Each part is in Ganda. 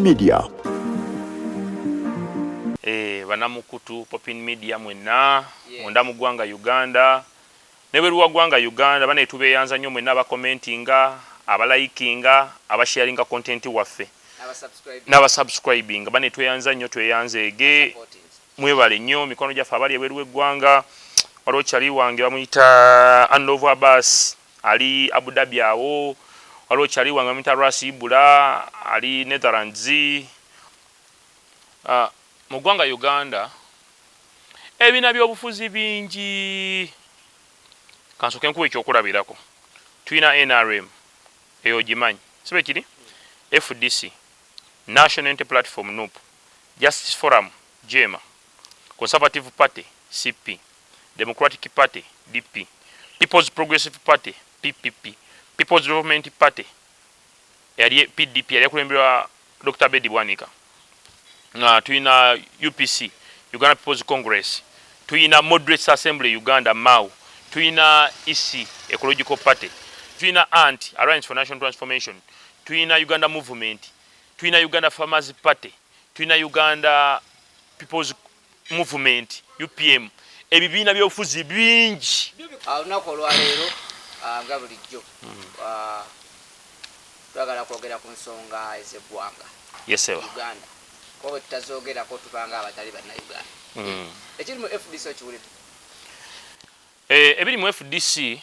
Media. Banamukutu Popin Media mwenna onda mu ggwanga Uganda ne bweruwa ggwanga Uganda bane tubeyanza nnyo mwenna abakomentinga abalikinga abasharinga content waffe n'abasubscribing bane tweyanza nnyo tweyanzeege mwebale nnyo mikono gyaffe abali ebweru w'eggwanga waliwo kyali wange bamuyita Andovu Abbas ali Abu Dhabi awo waliwo kyali wange bamuyita Rasibula ali Netherlands mu ggwanga Uganda ebina by'obufuzi bingi kansoke nkuwa ekyokulabirako tuyina NRM eyo gimanyi sibe kiri FDC National Unity Platform NUP Justice Forum Ebyama Conservative Party CP Democratic Party DP People's Progressive Party PPP People's Development Party yali PDP yali kulembera Dr. Bedi Bwanika tuyina UPC Uganda People's Congress tuyina Moderates Assembly Uganda MAU tuyina EC Ecological Party tuyina ANT Alliance for National Transformation tuyina Uganda Movement tuyina Uganda Farmers Party tuyina Uganda People's Movement UPM ebibiina by'obufuzi bingi olunaku olwaleero nga bulijjo twagala kwogera ku nsonga ez'eggwanga Uganda kowe tutazoogerako tubanga abatali bannayuganda ekiri mu FDC okiwulira ebiri mu FDC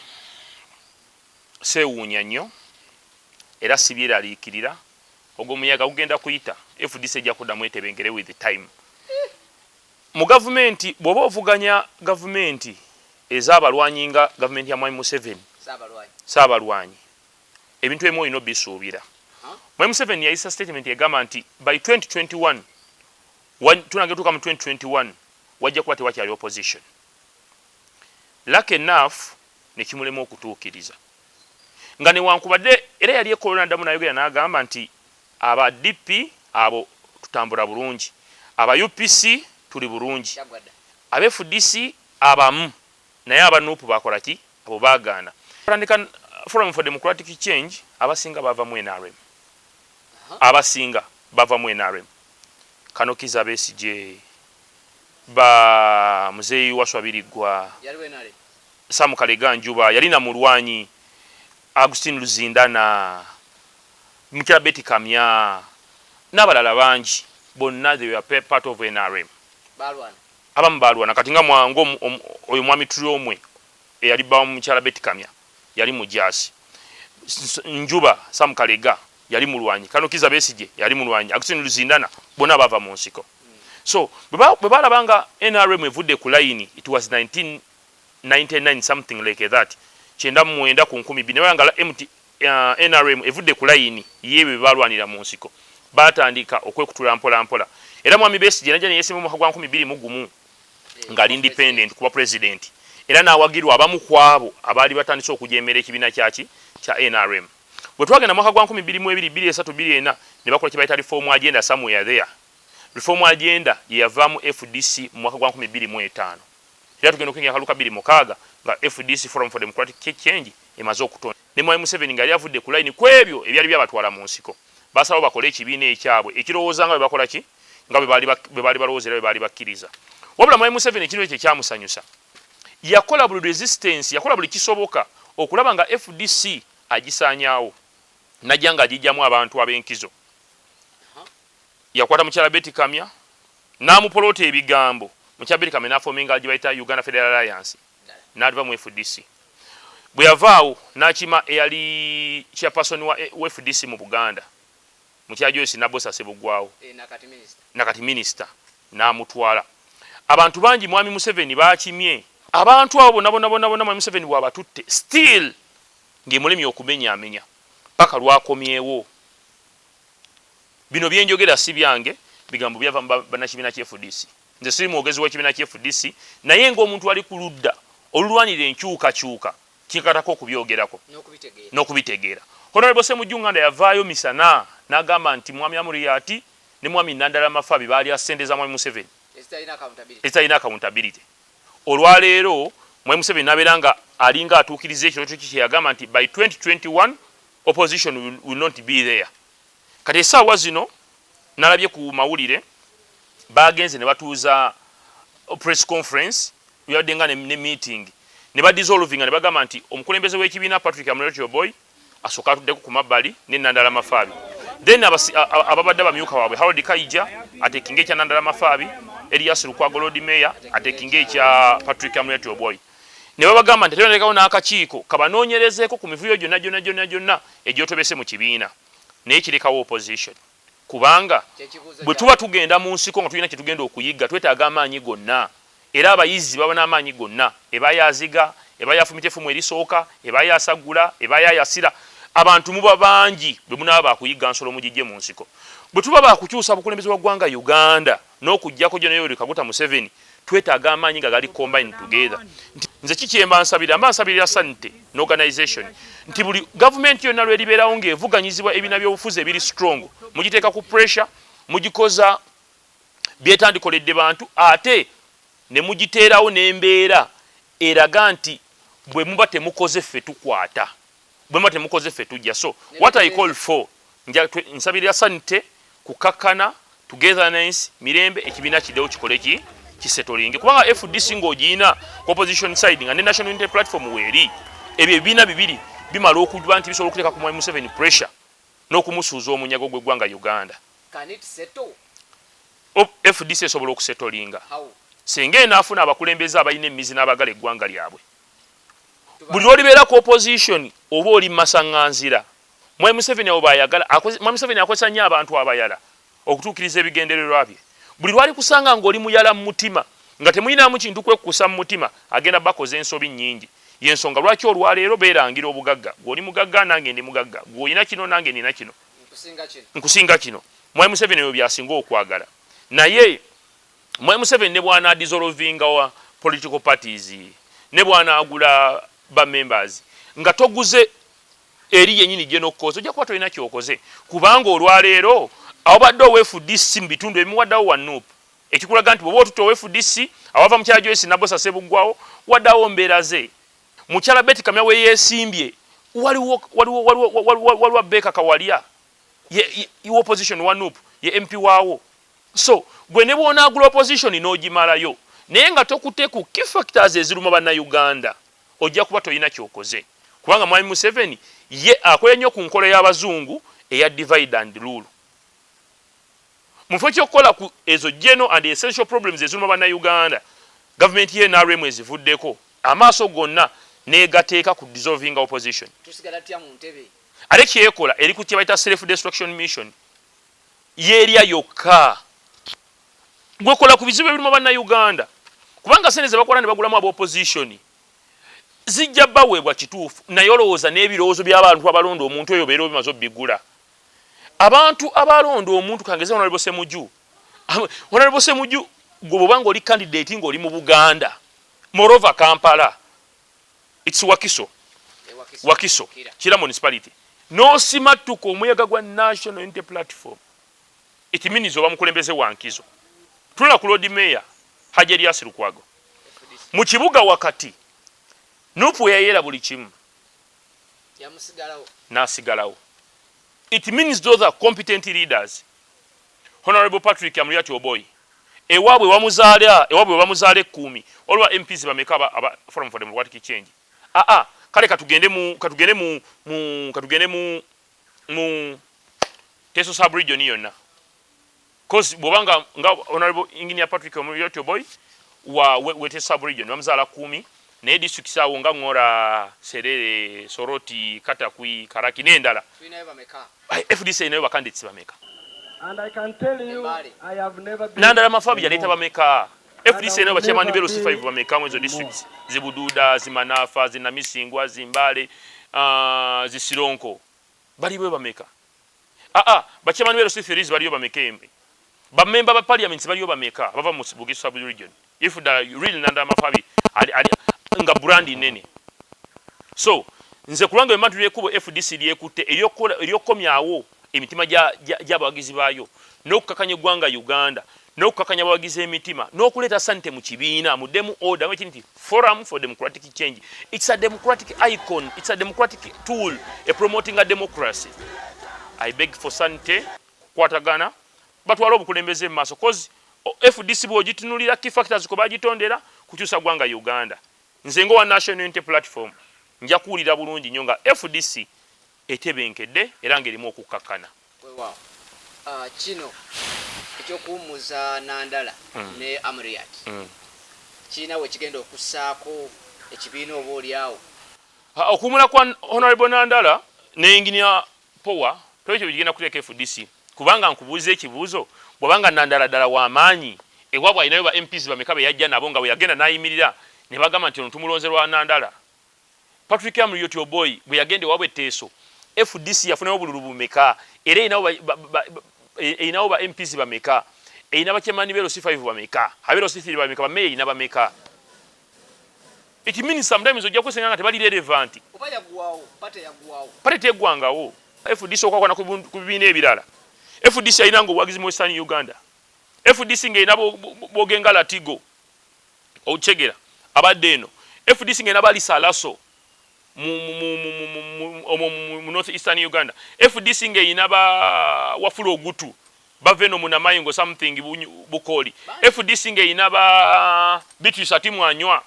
seewuunya nnyo era sibyeraliikirira ogw'omuyaga gugenda kuyita FDC ejja kuddamu etebengere with the time mu gavumenti bw'oba ovuganya gavumenti ez'abalwanyi nga gavumenti ya Mwami Museveni saabalwanyi ebintu emu olina obisuubira Mwami Museveni yayisa statement egamba nti by 2021 tunagenda mu 2021 wajja kuba tewakyali opposition lucky enough ne kimulema okutuukiriza nga newankubadde era yali ekolona ddamu nayogera n'agamba nti aba DP abo tutambula bulungi aba UPC tuli bulungi aba FDC abamu naye aba NUP bakola ki abo baagaana Tandika Forum for Democratic Change abasinga bava mu NRM abasinga bava mu NRM Kano Kiza Besigye ba Muzeyi Waswabirigwa Samu Kalega Njuba yali na mulwanyi Agustin Luzindana Mukya Beti Kamya n'abalala bangi bonna they were part of NRM abamu balwana kati nga mwango oyo mwami Tulyomwe eyali ba Mukyala Beti Kamya yali mujasi Njuba Samu Kalega yali mulwanyi Kano Kiza Besigye yali mulwanyi Agustin Luzindana bonna bava mu nsiko so bwe balabanga NRM evudde ku line it was 1999 something like that kyenda mwenda ku 12 newangala NRM evudde ku line yebe balwanira mu nsiko batandika okwekutula mpola mpola era Mwami Besigye najja ne yesimu mu mwaka gwa 2021 ngali independent kuba president era nawagirwa abamu kwabo abali batandise okujemera ekibiina kyaki kya NRM bwe twagenda mwaka gwa 2022 ne bakola kibayita reform agenda somewhere there reform agenda yavamu FDC mu mwaka gwa 2025 era tugenda okuingira akaluka 26 nga FDC Forum for Democratic Change emaze okutonda ne Mwami Museveni nga yavudde ku line kwebyo ebyali byabatwala mu nsiko basaba bakole ekibiina ekyabwe ekirowooza nga bakola ki nga bwe bali balowoozera bwe bali bakkiriza wabula Mwami Museveni kino ekyo kyamusanyusa yakola buli resistance yakola buli kisoboka okulaba nga FDC agisaanyaawo najja nga agijjamu abantu ab'enkizo yakwata Mukyala Beti Kamya n'amupolota ebigambo Mukyala Beti Kamya n'afominga agibayita Uganda Federal Alliance n'adva mu FDC bwe yavaawo n'akima eyali chairperson wa FDC mu Buganda Mukyala Joyce Nabosa Sebugwawo nakati minister n'amutwala abantu bangi Mwami Museveni baakimye abantu abo bonna Mwami Museveni bw'abatutte still ng'emulemi okumenyaamenya paka lwakomyewo bino byenjogera si byange bigambo byava bannakibiina kya FDC nze siri mwogezi w'ekibiina kya FDC naye ng'omuntu ali ku ludda olulwanira enkyukakyuka kikatako okubyogerako n'okubitegeera Honorable Semujjunganda yavaayo misana n'agamba nti Mwami Amuriat ne Mwami Nandala Mafabi baali ssente za Mwami Museveni ezitalina accountability olwaleero Mwami Museveni n'abeera nga alinga atuukiriza ekirooto kye yagamba nti by 2021 opposition will not be there kati essaawa zino nalabye ku mawulire bagenze ne batuuza press conference yadenga ne meeting ne ba dissolving ne bagamba nti omukulembeze w'ekibiina Patrick Amuriat asoka atuddeko ku mabbali ne Nandala Mafabi then ababadde bamyuka waabwe Harold Kaija atekinga ekya Nandala Mafabi Elias Lukwago Meya atekinga ekya Patrick Amuriat ne babagamba nti tebonekawo n'akakiiko kabanoonyerezeeko ku mivuyo gyonna egyotobese mu kibiina naye kirekawo opposition kubanga bwe tuba tugenda mu nsiko nga tulina kye tugenda okuyiga twetaaga amaanyi gonna era abayizi baba n'amaanyi gonna eba yaziga eba yafumita effumu erisooka eba yasagula eba yayasira abantu muba bangi bwe munaaba bakuyiga nsolo mugijje mu nsiko bwe tuba bakukyusa bukulembeze wa ggwanga Uganda n'okujjako gyo Yoweri Kaguta Museveni twetaaga amaanyi nga gali combined together nze kikyemba nsabirira ssente n'organization nti buli government yonna lweribeerawo ng'evuganyizibwa ebibiina by'obufuzi ebiri strong mugiteeka ku pressure mugikoza byetandikoledde bantu ate ne mugiteerawo n'embeera eraga nti bwe muba temukoze ffe tukwata bwe muba temukoze ffe tujja so what I call for nsabirira ssente kukakkana togetherness mirembe ekibiina kiddewo kikole ki kisetolinge kubanga FDC ng'ogiina ku opposition side nga ne National Unity Platform weeri ebyo ebibiina bibiri bimala okuba nti bisobola okuteeka ku Mwami Museveni pressure n'okumusuuza omunyago gw'eggwanga Uganda. Can it settle? FDC esobola okusetolinga singa enaafuna abakulembeze abalina emmizi n'abagala eggwanga lyabwe buli lwolibeera ku opposition oba oli masaŋŋanzira Mwami Museveni abo bayagala Mwami Museveni akozesa nnyo abantu abayala okutuukiriza ebigendererwa bye buli lwali kusanga ng'oli muyala mu mutima nga temuyinaamu kintu kwekukusa mu mutima agenda bakoze ensobi nnyingi yensonga lwaki olwaleero beerangira obugagga gw'oli mugagga nange ndi mugagga gw'olina kino nange nina kino nkusinga kino Mwami Museveni ebyo byasinga okwagala naye Mwami Museveni ne bwana dissolvinga wa political parties ne bwana agula ba members nga toguze eri yennyini gye n'okkoza ojja kuba tolina kyokoze kubanga olwaleero awo badde FDC mu bitundu ebimu waddawo wa NUP ekikulaga nti bw'oba otuta FDC awava mukyala Joyce Nabosa Sebuggwawo waddawo mbeera ze mukyala Betty Kamya we yeesimbye waliwo Beka Kawalya ye opposition wa NUP ye MP waawo so gwe ne bw'onaagula opposition n'ogimalayo naye nga tokute ku key factors eziruma bannayuganda ojja kuba tolina kyokoze kubanga Mwami Museveni ye akola nnyo ku nkola y'abazungu eya divide and rule mufo kyokola ku ezo general and essential problems eziruma bannayuganda government ye NRM ezivuddeko amaaso gonna negateeka ku dissolving opposition tusigala tya mu ntebe ale kyekola eri ku kyebayita self destruction mission yeerya yokka gwekola ku bizibu ebiruma bannayuganda kubanga sente ze bakola ne bagulamu aba opposition zijja baweebwa kituufu naye olowooza n'ebirowoozo by'abantu abalonda omuntu oyo beera bimaze obbigula abantu abalonda omuntu kangeze Honorable Semuju gwe bw'obanga oli candidate ng'oli mu Buganda moreover Kampala it's Wakiso Kira municipality n'osimattuka omuyaga gwa National Unity Platform it means oba mukulembeze wa nkizo tulina ku Lord Mayor Hajji Elias Lukwago mu kibuga wakati nupu yayera buli kimu n'asigalawo it means those are competent leaders. Honorable Patrick Amuriat ewaabwe bamuzaale 10 olwa MPs bameka aba Forum for Democratic Change kale katugende mu Teso sub-region yonna cause bwobanga nga Honorable Engineer Patrick Amuriat wa wete sub-region bamuzaala 10 naye district sawo nga ngora Serere Soroti Katakwi Karaki n'endala FDC nayo bakandidates bameka and I can tell you I have never been Nandala Mafabi yaleta bameka FDC nayo bachemani bero C5 bameka mwezo districts zibududa zimanafa zinamisingwa zimbale zisironko bali bwe bameka bachemani bero C3 bali yo bameka embe ba member ba parliament bali yo bameka bava mu Bugisu sub region if the real Nandala Mafabi nga brandi nene so nze kulanga emantu lyekubo FDC lyekutte eryokomyawo emitima gy'abawagizi baayo n'okukakanya eggwanga Uganda n'okukakanya abawagizi emitima n'okuleeta ssente mu kibiina mu demu order which nti Forum for Democratic Change. It's a democratic icon, it's a democratic tool promoting a democracy. I beg for ssente kwatagana batwala obukulembeze mu maaso cause FDC bw'ogitunulira key factors ko bagitondera kukyusa ggwanga Uganda. Nze ngo wa National Unity Platform nja kuwulira bulungi nnyo nga FDC etebenkedde era ng'erimu okukakkana. Wow. Kino ekyokuwummuza Nandala ne Amuriat kiina we kigenda okussaako ekibiina oba oliawo. Okuwummula kwa Honorable Nandala ne Engineer Power twekyo bigenda kuteeka FDC kubanga nkubuuza ekibuuzo bw'abanga Nandala ddala w'amaanyi ewaabwe alinayo ba MPs bameka be yajja nabo nga bwe yagenda n'ayimirira ne bagamba nti ono tumulonze lwa Nandala. Patrick Amuriat boy bwe yagenda ewaabwe Teeso FDC yafunayo obululu bumeka era erinawo ba MPs bameka erina bakemani bero C5 bameka abero C3 bameka bameya erina bameka. It means sometimes ojja kwesenga nga tebali relevant. Oba yaggwawo pate teggwangawo FDC okwakwana ku bibiina ebirala. FDC ayina ng'obuwagizi mu Western Uganda. FDC ng'erina bogenga Latigo Ochegera abadde eno. FDC ng'erina balisa Alaso mu North Eastern Uganda. FDC ng'erina ba Wafulo Ogutu bave no Munamayingo something Bukoli. FDC ng'erina ba Beatrice Atimwanywa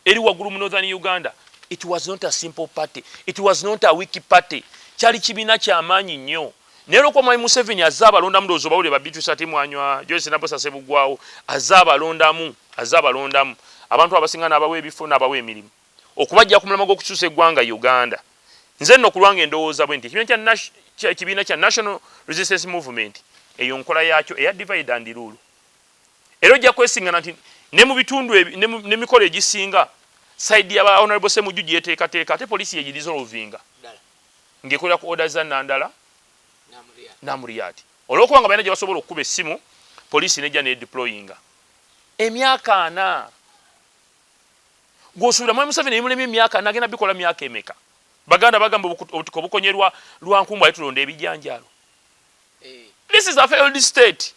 eri waggulu mu Northern Uganda. It was not a simple party. It was not a weak party. Kyali kibiina ky'amaanyi nnyo. Nero kwa Mwai Museveni azaba londa mdozo bawule babitu Atimwanywa Joyce Nabosa Sebugwawo azaba londamu abantu abasinga n'abawe ebifo n'abawe emirimu okubajja ku mulama gw'okukyusa eggwanga Uganda. Nze nno kulwanga endowooza bwe nti ekibiina kya National Resistance Movement eyo nkola yakyo eya divide and rule era ojja kwesingana nti ne mu bitundu n'emikola egisinga side ya Honorable Semujju gyeteekateeka ate poliisi yegirisolvinga ng'ekolera ku order za Nandala Amuriat. Olwokuba nga balina gye basobola okukuba essimu poliisi nejja ne deployinga emyaka 4 gwosuubira Mwai Museveni emulemu emyaka 4 agenda bikola myaka emeka. Baganda bagamba obutiko bukonyerwa lwa nkumbu alitulonda ebijanjalo. This is a failed state.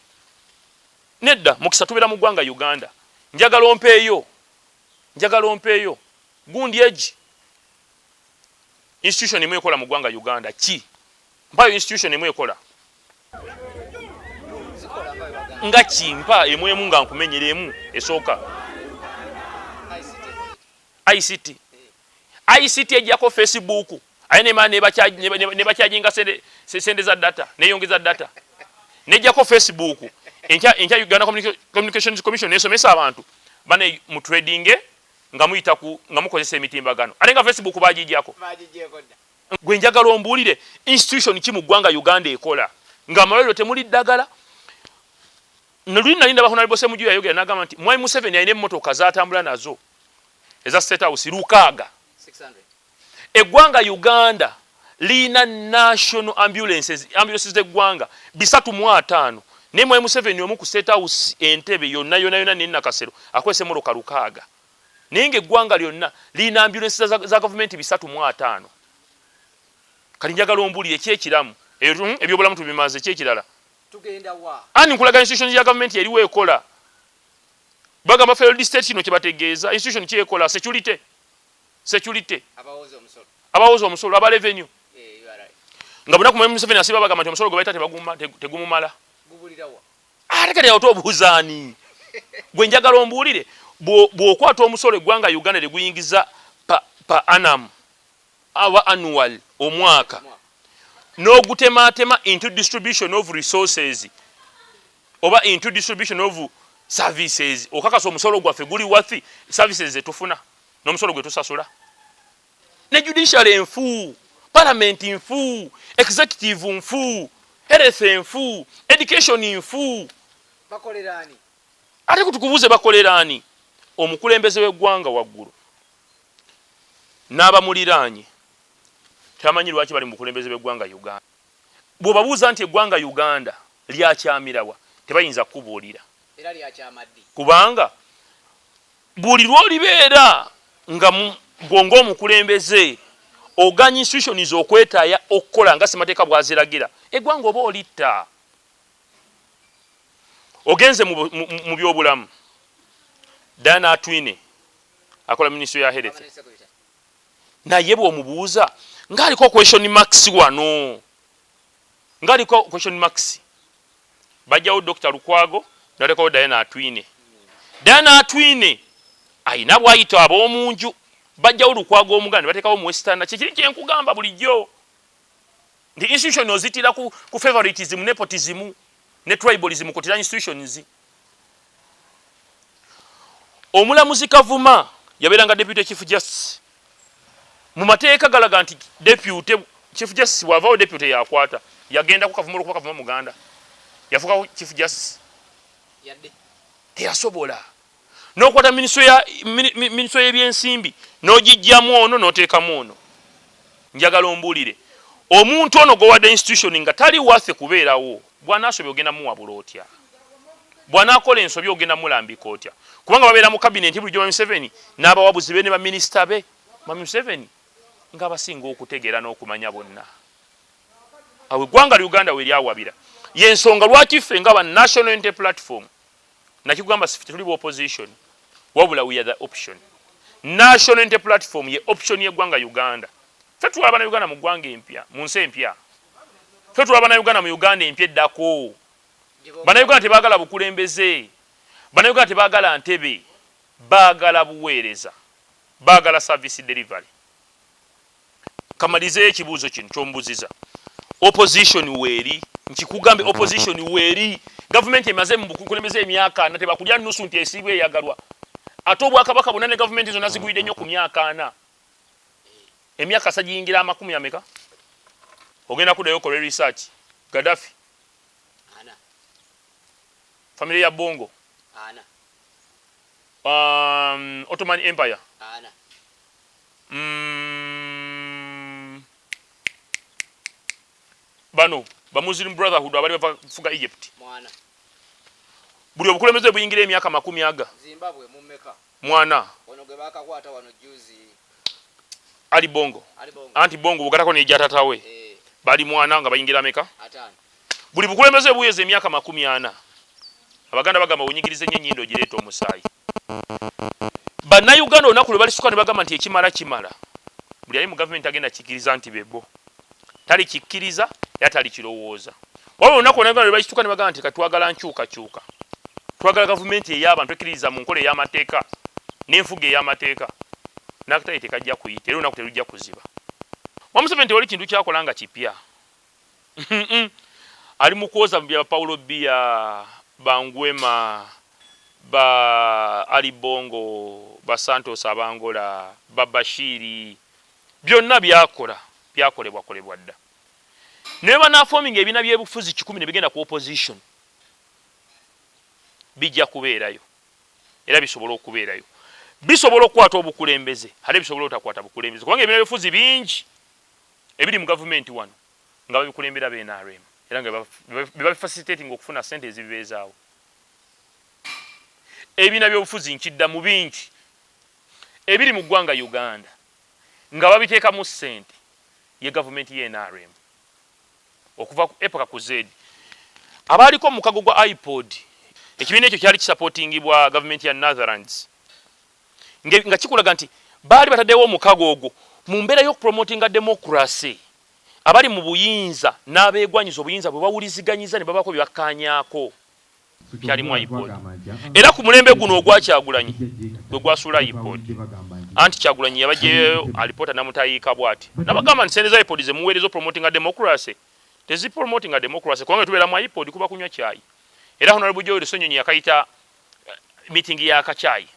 Nedda mukisa tubeera mu ggwanga Uganda. Njagala ompeeyo gundi eji institution emwe ekola mu ggwanga Uganda ki mpayo institution emwe ekola nga kimpa emwemu nga nkumenyeremu esooka ICT ejjako Facebook ayine maana ne bakyajinga sente za data neyongeza data nejjako Facebook enkya Uganda Communications Commission nesomesa abantu bane mu trading nga muyita nga mukozesa emitimbagano ate nga Facebook bagijjako gwe njagala ombuulire institution ki mu ggwanga Uganda ekola nga amalwaliro temuli ddagala. Naluli nalinda ba Honorable Semujju yayogera n'agamba nti Mwai Museveni ayina emmotoka zatambula nazo eza State House 600. Eggwanga Uganda lina national ambulances z'eggwanga 305 ne Mwai Museveni omu ku State House Entebe yonna ne Nakasero akwese emmotoka 600 naye ng'eggwanga lyonna lina ambulances za government 305. Kati njagala ombuulire ekyekiramu ebyobulamu tubimaze ekyekirala tugenda wa ani nkulaga institution ya government yaliwo ekola bagamba failed state kino kyebategeeza institution ki ekola security abawoza omusolo aba revenue nga bunaku Mwai Museveni asiba bagamba nti omusolo gwe bayita tegumumala ate kati awo tobuuzaani gwe njagala ombuulire bw'okwata omusolo eggwanga Uganda liguyingiza pa annum aba annual omwaka n'ogutematema into distribution of resources oba into distribution of services okakasa omusolo gwaffe guli wathi services zetufuna n'omusolo gwe tusasula ne judiciary enfu parliament enfu executive enfu health enfu education enfu bakolerani ate kutukubuze bakolerani omukulembeze w'eggwanga waggulu n'abamuliraanye tamanyi lwaki bali mu bukulembeze bw'eggwanga Uganda. Bw'obabuuza nti eggwanga Uganda lyakyamirawa tebayinza kukubuulira era lyakyamaddi kubanga buli lw'olibeera nga gwonga omukulembeze oganya institutions okwetaaya okukola nga ssemateeka bw'aziragira eggwanga oba olitta. Ogenze mu byobulamu Dana Atwine akola ministry ya health naye bw'omubuuza ng'aliko question marks wano ng'aliko question marks bajjawo Dr. Lukwago n'alekawo Diana Atwine. Diana Atwine ayina bw'ayita ab'omunju bajjawo Lukwago omuganda batekawo mu Western. Kikiri kye nkugamba bulijjo nti institution ozitira ku favoritism, nepotism ne tribalism kutira institutions. Omulamuzi Kavuma yabeeranga deputy chief justice. Mu mateeka galaga nti deputy chief justice wavaawo deputy yakwata yagenda ku Kavuma okuba Kavuma muganda yafuuka chief justice yadde teyasobola n'okwata minisitule y'ebyensimbi n'ogijjamu ono n'oteekamu ono. Njagala ombuulire omuntu ono gowadde institution nga tali waffe kubeerawo bw'anaasobya ogenda muwabula otya, bw'anaakola ensobi ogenda mulambika otya, kubanga babeera mu kabineti bulijjo Museveni n'abawabuzi be ne baminisita be Museveni nga basinga okutegeera n'okumanya bonna. Awo eggwanga Uganda we lyawabira y'ensonga lwaki ffe nga ba National Unity Platform nakigamba ffe tuli opposition wabula we are the option. National Unity Platform ye option y'eggwanga Uganda. Ffe tuli abana Uganda mu ggwanga empya mu nsi empya. Ffe tuli abana Uganda mu Uganda empya eddako. Bana Uganda tebaagala bukulembeze, bana Uganda tebaagala ntebe, baagala buweereza, baagala service delivery. Kamalize ekibuuzo kino kyombuziza. Opposition weeri nkikugambe opposition weeri government emaze mu bukulembeze emyaka na tebakulya nusu nti esibwe yagalwa ate obwakabaka bonna ne government zonna zigwidde nnyo ku myaka ana. Emyaka sajingira amakumi ameka ogenda kudayo kole research. Gaddafi ana family ya Bongo ana Ottoman Empire ana bano ba Muslim Brotherhood abali bafuga Egypt mwana buli obukulembeze buyingira emyaka makumi aga. Zimbabwe mumeka mwana ono gwe bakakwata wano juzi Ali Bongo anti Bongo bugatako ne jatatawe bali mwana nga bayingira meka atano buli bukulembeze buyeze emyaka makumi ana. Abaganda bagamba unyigirize nyenyindo gireeta omusaayi. Bana Uganda onaku lwe balisuka ne bagamba nti ekimala kimala. Buli ali mu government agenda kikiriza nti bebo tali kikiriza yatali kirowooza. Wabula onaku Uganda lwe balisuka ne bagamba nti katwagala nkyuka kyuka, twagala government ey'abantu ekkiriza mu nkola ey'amateeka n'enfuga ey'amateeka n'akatale tekajja kuyita era onaku terujja kuziba. Museveni tewali kintu kyakola nga kipya. Ali mu kwoza bya Paulo Bia Bangwema ba Ali Bongo ba Santos Abangola ba Bashiri byonna byakolebwa dda. Ne bana forming ebina byebufuzi 10 ne bigenda ku opposition bijja kubeerayo era bisobola okubeerayo, bisobola okukwata obukulembeze ate bisobola otakwata bukulembeze kubanga ebina byebufuzi bingi ebiri mu government wano nga babikulembera be NRM era nga biba facilitating okufuna ssente ezibeezaawo. Ebina byobufuzi nkidda mu bingi ebiri mu ggwanga Uganda nga babiteeka mu ssente ye government ye NRM okuva ku epoka ku Z. Abaaliko mukago gwa iPod ekibiina ekyo kyali kisupportingibwa government ya Netherlands nga kikulaga nti baali bataddewo omukago ogwo mu mbeera y'okupromotinga democracy. Abali mu buyinza n'abeegwanyiza obuyinza bwe bawuliziganyiza ne babako bye bakkaanyaako kyali mu iPod. Era ku mulembe guno ogwa Kyagulanyi gwe gwasuula iPod anti Kyagulanyi yabajjeyo alipota namutayiika bw'ati nabagamba nti sente za iPod ze muweerezo promotinga democracy tezipromotinga democracy kubanga tubeera mu iPod kuba kunywa caayi. Era Honorable Joel Sonyonyi yakayita meeting ya kacaayi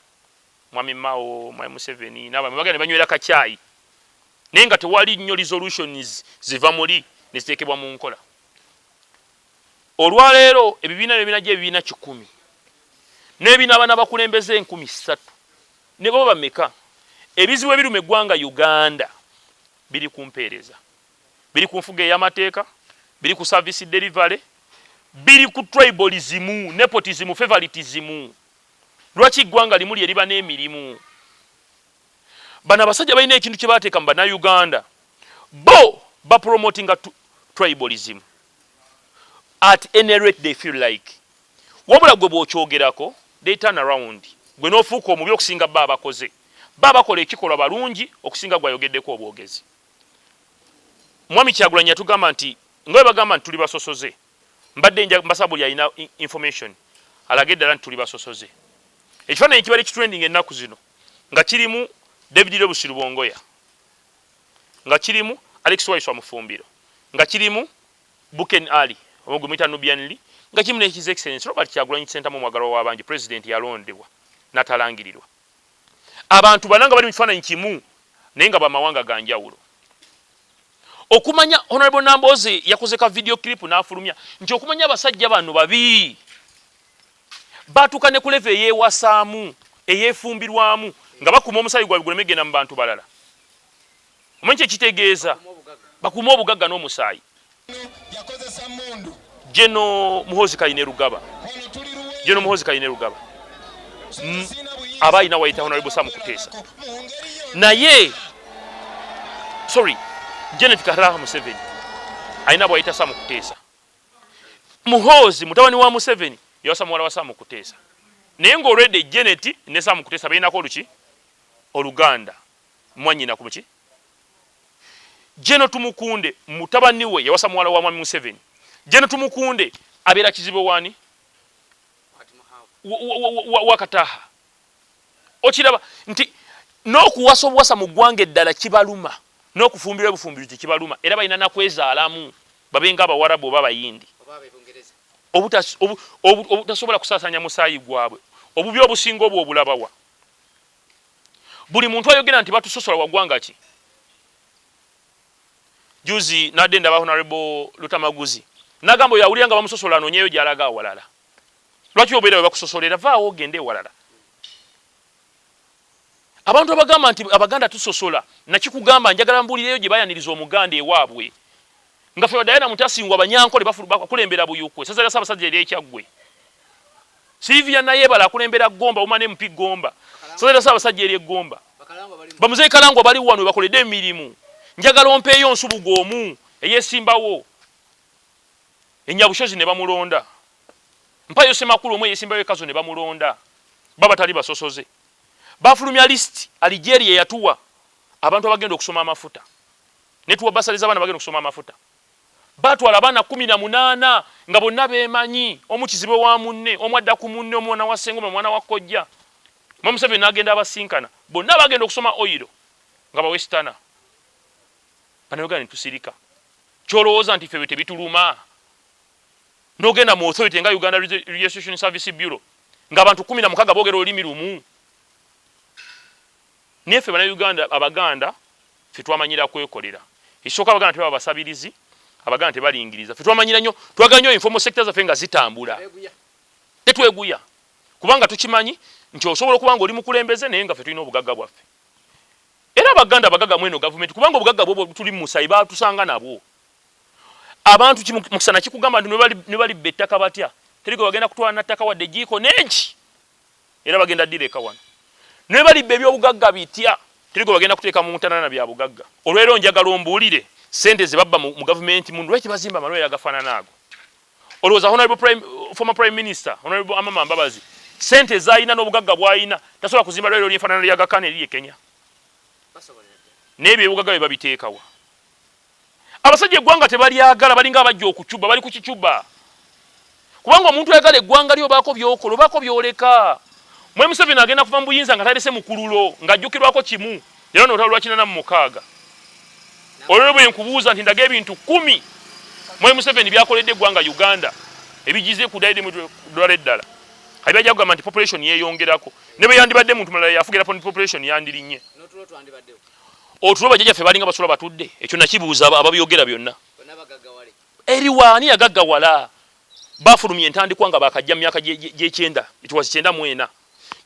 Mwami Mao Mwami Museveni n'abamu bagenda banywera kacaayi naye nga tewali nnyo resolutions ziva muli ne ziteekebwa mu nkola. Olwaleero ebibiina ebibiina 100 n'ebibiina abana bakulembeze 3,000 ne bo bameka ebizibu ebirume eggwanga Uganda biri ku mpeereza, biri ku nfuga ey'amateeka, biri ku service delivery, biri ku tribalism, nepotism, favoritism. Lwaki eggwanga limu lye liba n'emirimu? Bana basajja balina ekintu kye baateeka mu bana Uganda bo bapromotinga tribalism at any rate they feel like. Wabula gwe bw'okyogerako they turn around gwe n'ofuuka omubi okusinga bba abakoze. Bba abakola ekikolwa balungi okusinga gwayogeddeko obwogezi. Mwami Kyagulanyi yatugamba nti nga bwe bagamba nti tuli basosoze mbadde nja mbasabuli alina information alage ddala nti tuli basosoze. Ekifaananyi kibali kitrending ennaku zino nga kirimu David Robusiru Bongoya, nga kirimu Alex Waiswa Mufumbiro, nga kirimu Buken Ali omugumita Nubian Lee, nga kirimu ne His Excellency Robert Kyagulanyi Ssentamu omwagalwa w'abangi president yalondebwa n'atalangirirwa. Abantu bananga bali mu kifaananyi kimu naye nga bamawanga ga njawulo. Okumanya Honorable Namboze yakoze ka video clip n'afulumya nti okumanya abasajja bano babi batuuka ne ku level eyewasaamu eyeefumbirwamu nga bakuma omusayi gwabwe gulemegenda mu bantu balala. Omanyi kye kitegeeza bakuma obugagga n'omusaayi. Jeno Muhoozi Kayine Rugaba, Jeno Muhoozi Kayine Rugaba abayina wayita Honorable Sam Kuteesa naye sorry Janet Karaha Museveni aina bwayita Sam Kuteesa. Muhoozi mutabani wa Museveni yawasa muwala wa Sam Kuteesa naye ng'olwedde Janet ne Sam Kuteesa balinako oluki Oluganda mwanyina ku muki. Jeno Tumukunde mutabani we yawasa muwala wa Mwami Museveni. Jeno Tumukunde abeera kizibu wani wakataha okiraba nti n'okuwasa obuwasa mu ggwanga eddala kibaluma n'okufumbira obufumbirizi kibaluma era balina nakwezaalamu babenga Abawarabu oba Abayindi obutasobola kusaasanya musaayi gwabwe obubi obusinga obwo obulabawa. Buli muntu ayogera nti batusosola wa ggwanga ki. Juzi nadde ndaba Honorable Lutamaguzi nagamba yawulira nga bamusosola anoonyeyo gy'alaga awalala. Lwaki obeera we bakusosolera vaawo ogende ewalala. Abantu abagamba nti Abaganda tusosola nakikugamba njagala mbuulireyo gye bayaniriza Omuganda ewaabwe nga ffe Diana Mutasingwa Abanyankole bakulembera Buyukwe Ssaza lya Ssaabasajja ery'Ekyaggwe Sylvia Nayebala akulembera Gomba Omane MP Gomba Ssaza lya Ssaabasajja ery'Egomba bamuzeeyi Kalangwa bali wano bakoledde emirimu njagala ompeeyo nsubuga omu eyeesimbawo Enyabushozi ne bamulonda mpayo Semakulu omwe eyeesimbawo ekazo ne bamulonda baba tali basosoze. Bafulumya list Algeria yatuwa abantu abagenda okusoma amafuta netuwa basaliza abana bagenda okusoma amafuta batwala abaana 18 nga bonna beemanyi omukizibe wa munne omwadda ku munne omwana wa Ssengo omwana wa Kojja Mama Museveni n'agenda abasinkana bonna bagenda okusoma oilo nga bawestana bano bagenda tusirika kyolowooza nti ffe tebituluma n'ogenda mu authority nga Uganda Registration Service Bureau nga abantu 16 boogera olulimi lumu. Nefe bana Uganda Abaganda ffe twamanyira kwekolera ekisooka Abaganda tebaba basabirizi Abaganda tebalingiriza ffe twamanyira nnyo twagala nnyo informal sector zaffe nga zitambula tetweguya kubanga tukimanyi nti osobola okubanga oli mukulembeze naye nga ffe tulina obugagga bwaffe era Abaganda abagagga mweno government kubanga obugagga bwo tuli musayi batusanga nabwo abantu mukisana kikugamba nti ne bali bettaka batya teriko bagenda kutwala ttaka wadde jiiko nengi era bagenda direka wano ne bali bebyo obugagga bitya teriko bagenda kuteeka mu ntanana bya bugagga. Olwero njagala ombuulire sente ze babba mu government mundu lwaki bazimba amalwaliro agafaanana ago. Olowooza former prime minister Honorable Amama Mbabazi sente zaalina n'obugagga bw'alina tasobola kuzimba lwaliro ly'enfaanana lya Gakane eriri e Kenya n'ebyo ebugagga bye babiteekawa. Abasajja eggwanga tebalyagala balinga abajja okucuba bali ku kicuba kubanga omuntu ayagala eggwanga lyo baako byokola baako byoleka. Mwe Museveni agenda kuva mu buyinza nga talese mukululo ng'ajjukirwako kimu era n'olutalo lwa 46. Olwo bwe nkubuuza nti ndaga ebintu 10 mwe Museveni byakoledde eggwanga Uganda ebigize ku daide mu dollar eddala abajja kugamba nti population yeeyongerako ne bwe yandibadde muntu mulala yafugira population yandirinnye otulo bajjajja ffe balinga basula batudde ekyo nakibuuza ababyogera byonna eriwaani yagaggawala bafulumya entandikwa nga bakajja mu myaka gy'ekyenda it was 94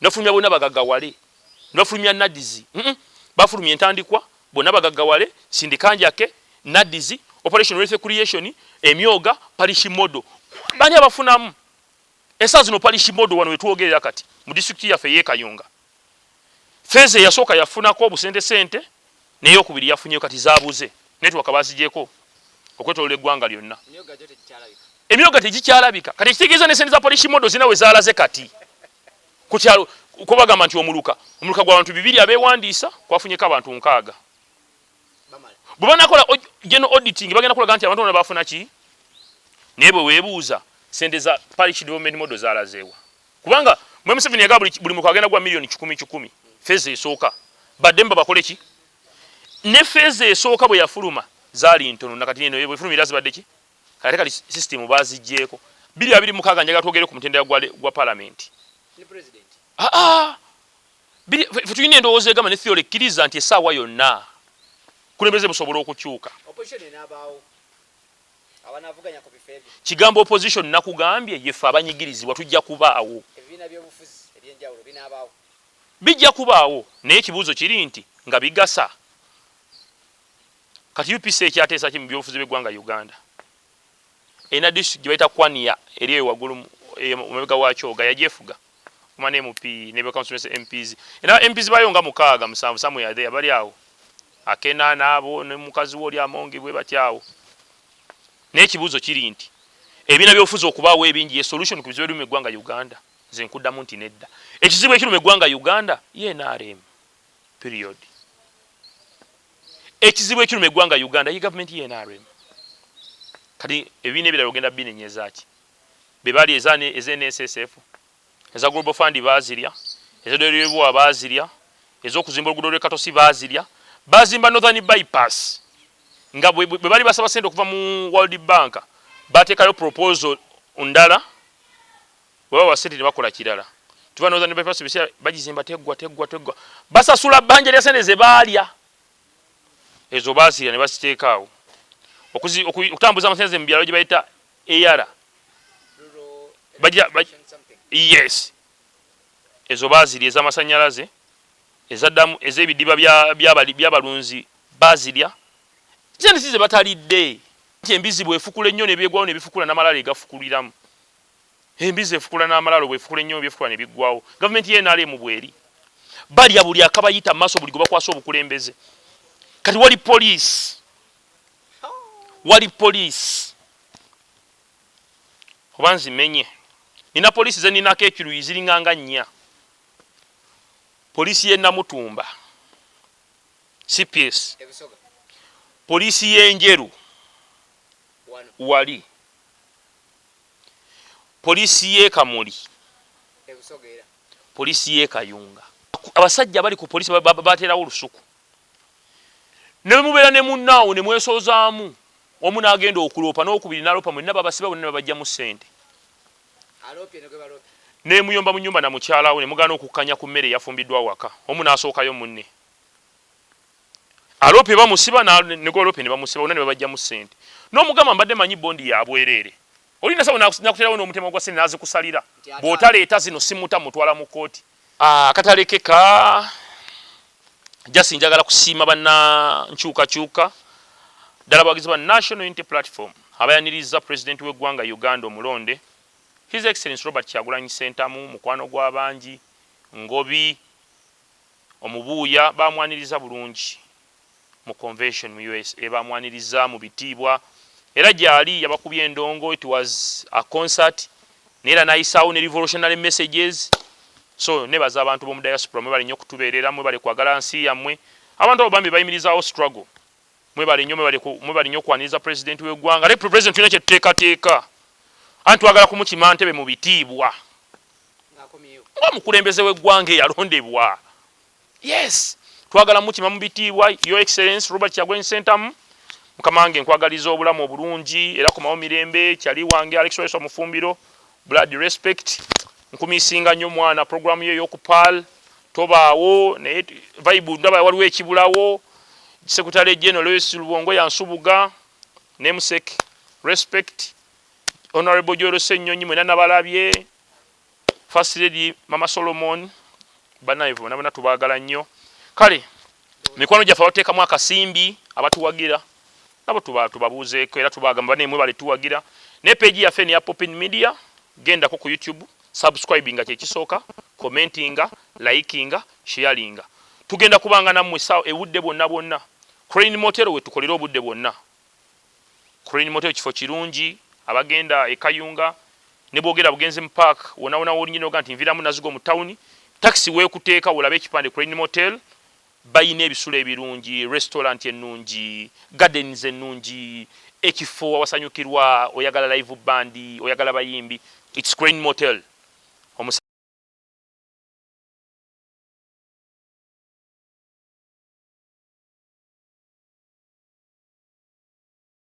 nafulumya bonna bagaggawale nafulumya nadizi bafulumya entandikwa bonna bagaggawale sindikanjake nadizi operation wealth creation emyoga parish model bani abafunamu esa zino parish model wano wetuogerera kati mu district yaffe y'Ekayunga feze yasooka yafunako obusente sente neyo okubiri yafunyeyo kati zaabuze network bazigyeko okwetolera eggwanga lyonna emyoga tegikyalabika kati ekitegeeza ne sente za parish model zina we zaalaze kati ku kyalo uko bagamba nti omuluka gw'abantu 2 abeewandiisa kwafunyeko abantu 6 bwe banakola general auditing bagenda kulaga nti abantu bano bafuna ki naye bwe weebuuza ssente za parish development model zaalazeewa kubanga mwe Museveni yaga buli muntu agenda gwa milioni 10 feezi esooka badde mba bakole ki ne feezi esooka bwe yafuluma zaali ntono nakati eno bwe fulumira zibadde ki kati system bazigyeko 2026 njaga twogere ku mutendera gwa parliament ne president tulina endowooza egamba ne theory ekkiriza nti essaawa yonna kulembeze busobola okukyuka kigambo opposition nakugambye yefe abanyigirizibwa tujja kubaawo bijja kubaawo naye ekibuuzo kiri nti nga bigasa kati UPC ekyateesa ki mu byobufuzi b'eggwanga Uganda ena district gye bayita Kwaniya eri eyo waggulu Emabega wa Kyoga yajefuga kumane MP ne constituency MPs era MPs bayo nga 6 somewhere there bali awo akena nabo ne mukazi woli amongi bwe batyawo n'ekibuuzo kiri nti ebina byobufuzi okubaawo ebingi ye solution ku bizibu mu eggwanga Uganda nze nkuddamu nti nedda ekizibu ekiri mu eggwanga Uganda ye NRM period ekizibu ekiri mu eggwanga Uganda ye government ye NRM kati ebina ebirala ogenda binenyezaki bebali NSSF eza Global Fund bazirya ezodolebwa bazirya ezokuzimba oluguudo lw'ekatosi bazirya bazimba Northern Bypass nga bwe bali basaba sente okuva mu World Bank bateekayo proposal ndala baba basente ne bakola kirala tuva Northern Bypass bisia bagizimba teggwa basasula banja lya sente ze baalya ezo bazirya ne basiteekaawo okutambuza amasenze mu byalo gye bayita EYARA yes ezo bazirya ez'amasanyalaze ezaddamu ez'ebidiba by'abalunzi bazirya zene size batalidde embizi bwefukula ennyo ne byegwawo ne bifukula n'amalalo egafukuliramu embizi efukula n'amalalo bwefukula ennyo byefukula ne biggwawo gavumenti ye NRM bweri balya buli akabayita mu maaso buli gwe bakwasa obukulembeze kati wali police oba nzimenye nina polisi ze ninako ekiri ziringanga 4 polisi ye Namutumba CPS polisi y'Enjeru wali polisi ye Kamuli polisi ye Kayunga abasajja bali ku polisi baterawo olusuku ne mubeera ne munnaawo ne mwesozaamu omu n'agenda okuloopa n'okubiri n'aloopa mwenna babasiba bonna babajja mu ssente ne muyomba mu nnyumba na mukyalawo ne mugaana okukkanya ku mmere yafumbiddwa waka omu n'asookayo munne alope bamusiba ne golope ne bamusiba bonna ne babajja mu ssente n'omugamba mbadde manyi bondi ya bwerere olina sawo nakuterawo n'omutema gwa ssente n'azikusalira bw'otaleeta zino simuta mutwala mu kooti akatalekeka jasi njagala kusiima banna nkyukakyuka ddala abawagizi ba National Unity Platform abayaniriza President w'eggwanga Uganda omulonde His Excellency Robert Kyagulanyi Ssentamu mukwano gw'abangi Ngobi omubuuya bamwaniriza bulungi mu convention mu USA bamwaniriza mu bitiibwa era gyali yabakubye endongo. It was a concert nera nayisawo ne revolutionary messages. So nebaza abantu bomu diaspora mwe bali nnyo kutubeerera mwe bali kwagala nsi yammwe abantu abo bambi bayimirizaawo struggle mwe bali nnyo kwaniriza president w'eggwanga le president tulina kyetuteekateeka anti twagala kumukima ntebe mu bitiibwa omukulembeze w'eggwanga eyalondebwa. Yes, twagala mukima mu bitiibwa. Your Excellency Robert Kyagulanyi Ssentamu mukamange nkwagaliza obulamu obulungi era kumawo mirembe. Kyali wange Alex Weso mufumbiro blood respect nkumisinga nnyo mwana program ye y'okupal tobaawo naye vibe ndaba waliwo ekibulawo. Secretary General Lois Lubongo yansubuga namesake respect Honorable Joro Senyonyi mwena nabalabye First Lady Mama Solomon banaivo nabana tubagala nnyo. Kale mikono gyafa bateekamu akasimbi abatuwagira nabo tubabuuzeeko era tubagamba nemwe bali tuwagira ne page yaffe ya Popin Media gendako ku YouTube subscribinga kyekisooka commentinga likinga sharinga tugenda kubanga nammwe sawa ebudde bonna Crane Motel we tukolera obudde bwonna. Crane Motel kifo kirungi abagenda ekayunga ne bogera bugenze mu park wona wonyine oganti nviramu nazigo mu town taxi we kuteeka olabe ekipande Crane Motel bayina ebisulo ebirungi restaurant ennungi gardens ennungi ekifo awasanyukirwa oyagala live band oyagala bayimbi it's Green Motel